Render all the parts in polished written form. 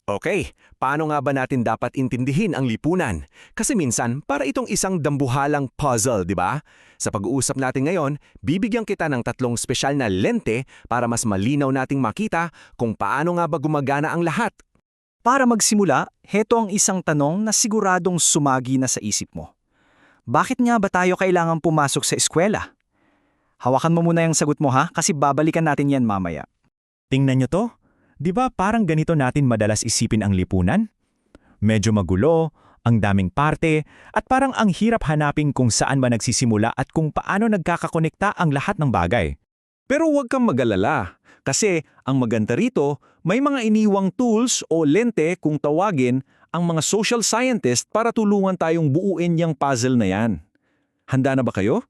Okay, paano nga ba natin dapat intindihin ang lipunan? Kasi minsan, para itong isang dambuhalang puzzle, di ba? Sa pag-uusap natin ngayon, bibigyan kita ng tatlong espesyal na lente para mas malinaw nating makita kung paano nga ba gumagana ang lahat. Para magsimula, heto ang isang tanong na siguradong sumagi na sa isip mo. Bakit nga ba tayo kailangang pumasok sa eskwela? Hawakan mo muna yung sagot mo ha, kasi babalikan natin yan mamaya. Tingnan nyo to. Di ba parang ganito natin madalas isipin ang lipunan? Medyo magulo, ang daming parte, at parang ang hirap hanapin kung saan ba nagsisimula at kung paano nagkakakonekta ang lahat ng bagay. Pero huwag kang mag-alala, kasi ang maganda rito, may mga iniwang tools o lente kung tawagin ang mga social scientist para tulungan tayong buuin yung puzzle na yan. Handa na ba kayo?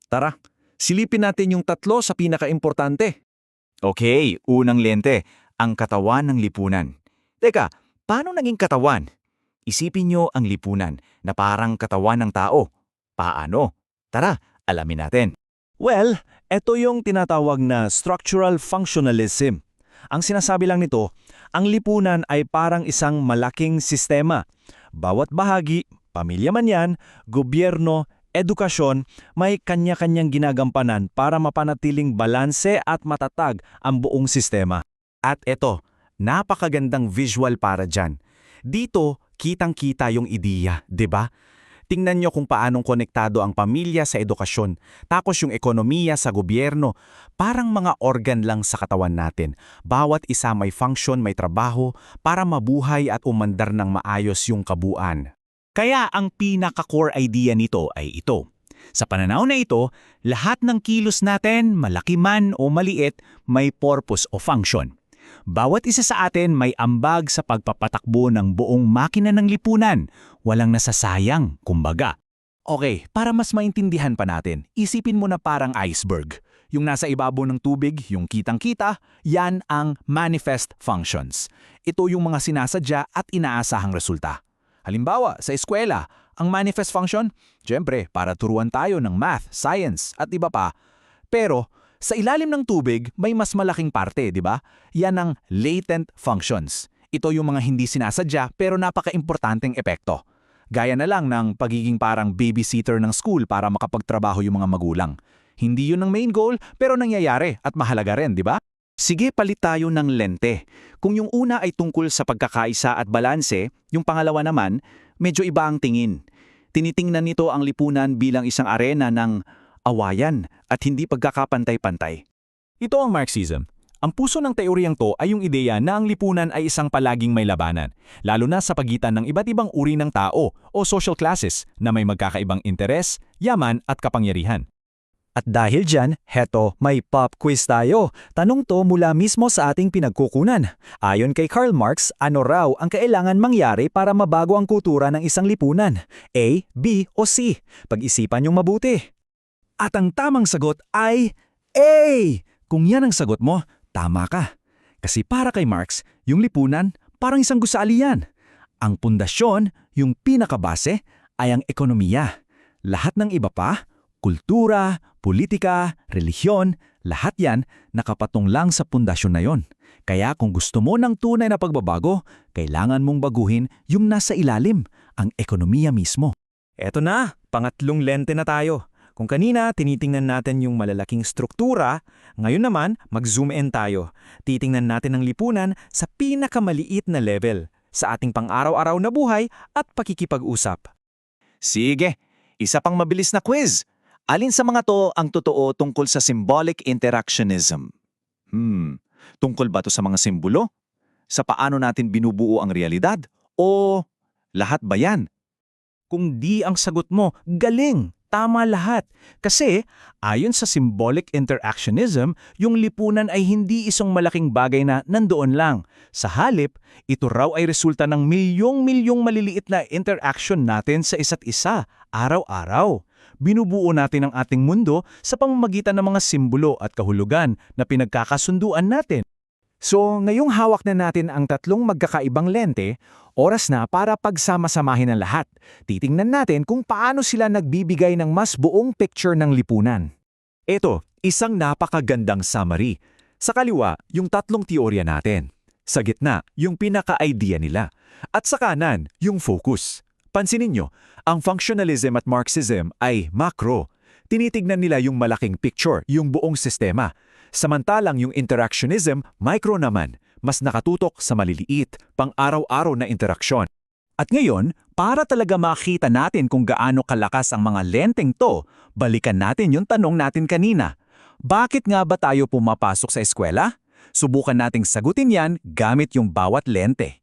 Tara, silipin natin yung tatlo sa pinaka-importante. Okay, unang lente, ang katawan ng lipunan. Teka, paano naging katawan? Isipin nyo ang lipunan na parang katawan ng tao. Paano? Tara, alamin natin. Well, ito yung tinatawag na structural functionalism. Ang sinasabi lang nito, ang lipunan ay parang isang malaking sistema. Bawat bahagi, pamilya man yan, gobyerno, edukasyon, may kanya-kanyang ginagampanan para mapanatiling balanse at matatag ang buong sistema. At eto, napakagandang visual para dyan. Dito, kitang-kita yung ideya, di ba? Tingnan nyo kung paanong konektado ang pamilya sa edukasyon, tapos yung ekonomiya sa gobyerno, parang mga organ lang sa katawan natin. Bawat isa may function, may trabaho, para mabuhay at umandar ng maayos yung kabuuan. Kaya ang pinaka-core idea nito ay ito. Sa pananaw na ito, lahat ng kilos natin, malaki man o maliit, may purpose o function. Bawat isa sa atin may ambag sa pagpapatakbo ng buong makina ng lipunan. Walang nasasayang, kumbaga. Okay, para mas maintindihan pa natin, isipin mo na parang iceberg. Yung nasa ibabaw ng tubig, yung kitang-kita, yan ang manifest functions. Ito yung mga sinasadya at inaasahang resulta. Halimbawa, sa eskwela, ang manifest function, syempre, para turuan tayo ng math, science, at iba pa. Pero, sa ilalim ng tubig, may mas malaking parte, di ba? Yan ang latent functions. Ito yung mga hindi sinasadya pero napaka-importanteng epekto. Gaya na lang ng pagiging parang babysitter ng school para makapagtrabaho yung mga magulang. Hindi yun ang main goal pero nangyayari at mahalaga rin, di ba? Sige, palit tayo ng lente. Kung yung una ay tungkol sa pagkakaisa at balanse, yung pangalawa naman, medyo iba ang tingin. Tinitingnan nito ang lipunan bilang isang arena ng awayan at hindi pagkakapantay-pantay. Ito ang Marxism. Ang puso ng teoryang to ay yung ideya na ang lipunan ay isang palaging may labanan, lalo na sa pagitan ng iba't ibang uri ng tao o social classes na may magkakaibang interes, yaman at kapangyarihan. At dahil dyan, heto, may pop quiz tayo. Tanong to mula mismo sa ating pinagkukunan. Ayon kay Karl Marx, ano raw ang kailangan mangyari para mabago ang kultura ng isang lipunan? A, B o C? Pag-isipan niyong mabuti. At ang tamang sagot ay A! Kung yan ang sagot mo, tama ka. Kasi para kay Marx, yung lipunan parang isang gusali yan. Ang pundasyon, yung pinakabase, ay ang ekonomiya. Lahat ng iba pa, kultura, politika, relihiyon, lahat yan nakapatong lang sa pundasyon na yon. Kaya kung gusto mo ng tunay na pagbabago, kailangan mong baguhin yung nasa ilalim, ang ekonomiya mismo. Eto na, pangatlong lente na tayo. Kung kanina tinitingnan natin yung malalaking struktura, ngayon naman mag-zoom in tayo. Titingnan natin ang lipunan sa pinakamaliit na level, sa ating pang-araw-araw na buhay at pakikipag-usap. Sige, isa pang mabilis na quiz. Alin sa mga to ang totoo tungkol sa symbolic interactionism? Tungkol ba to sa mga simbolo? Sa paano natin binubuo ang realidad? O lahat ba yan? Kung di ang sagot mo, galing! Tama lahat. Kasi, ayon sa symbolic interactionism, yung lipunan ay hindi isang malaking bagay na nandoon lang. Sa halip, ito raw ay resulta ng milyong-milyong maliliit na interaction natin sa isa't isa, araw-araw. Binubuo natin ang ating mundo sa pamamagitan ng mga simbolo at kahulugan na pinagkakasunduan natin. So, ngayong hawak na natin ang tatlong magkakaibang lente, oras na para pagsama-samahin ang lahat. Titingnan natin kung paano sila nagbibigay ng mas buong picture ng lipunan. Ito, isang napakagandang summary. Sa kaliwa, yung tatlong teorya natin. Sa gitna, yung pinaka-idea nila. At sa kanan, yung focus. Pansinin nyo, ang functionalism at Marxism ay macro. Tinitignan nila yung malaking picture, yung buong sistema. Samantalang yung interactionism, micro naman, mas nakatutok sa maliliit, pang-araw-araw na interaksyon. At ngayon, para talaga makita natin kung gaano kalakas ang mga lenteng to, balikan natin yung tanong natin kanina. Bakit nga ba tayo pumapasok sa eskwela? Subukan nating sagutin yan gamit yung bawat lente.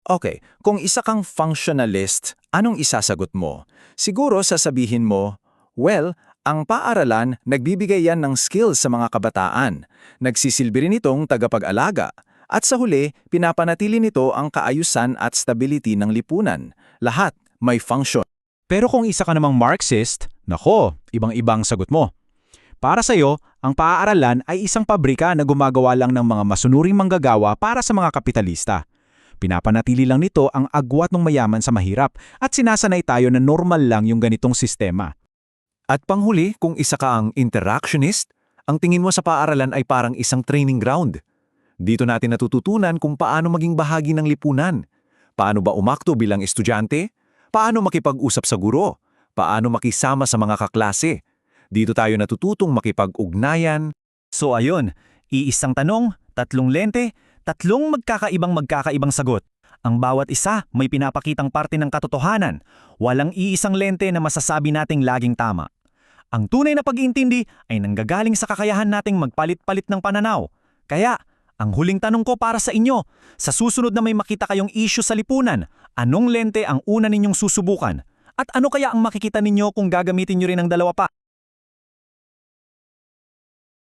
Okay, kung isa kang functionalist, anong isasagot mo? Siguro sasabihin mo, well, ang paaralan, nagbibigay yan ng skills sa mga kabataan. Nagsisilbi rin itong tagapag-alaga. At sa huli, pinapanatili nito ang kaayusan at stability ng lipunan. Lahat may function. Pero kung isa ka namang Marxist, nako, ibang-ibang sagot mo. Para sa'yo, ang paaaralan ay isang pabrika na gumagawa lang ng mga masunuring manggagawa para sa mga kapitalista. Pinapanatili lang nito ang agwat ng mayaman sa mahirap at sinasanay tayo na normal lang yung ganitong sistema. At panghuli, kung isa ka ang interactionist, ang tingin mo sa paaralan ay parang isang training ground. Dito natin natututunan kung paano maging bahagi ng lipunan. Paano ba umakto bilang estudyante? Paano makipag-usap sa guro? Paano makisama sa mga kaklase? Dito tayo natututong makipag-ugnayan. So ayun, iisang tanong, tatlong lente, tatlong magkakaibang sagot. Ang bawat isa may pinapakitang parte ng katotohanan. Walang iisang lente na masasabi nating laging tama. Ang tunay na pag-iintindi ay nanggagaling sa kakayahan nating magpalit-palit ng pananaw. Kaya, ang huling tanong ko para sa inyo, sa susunod na may makita kayong issue sa lipunan, anong lente ang una ninyong susubukan? At ano kaya ang makikita ninyo kung gagamitin nyo rin ang dalawa pa?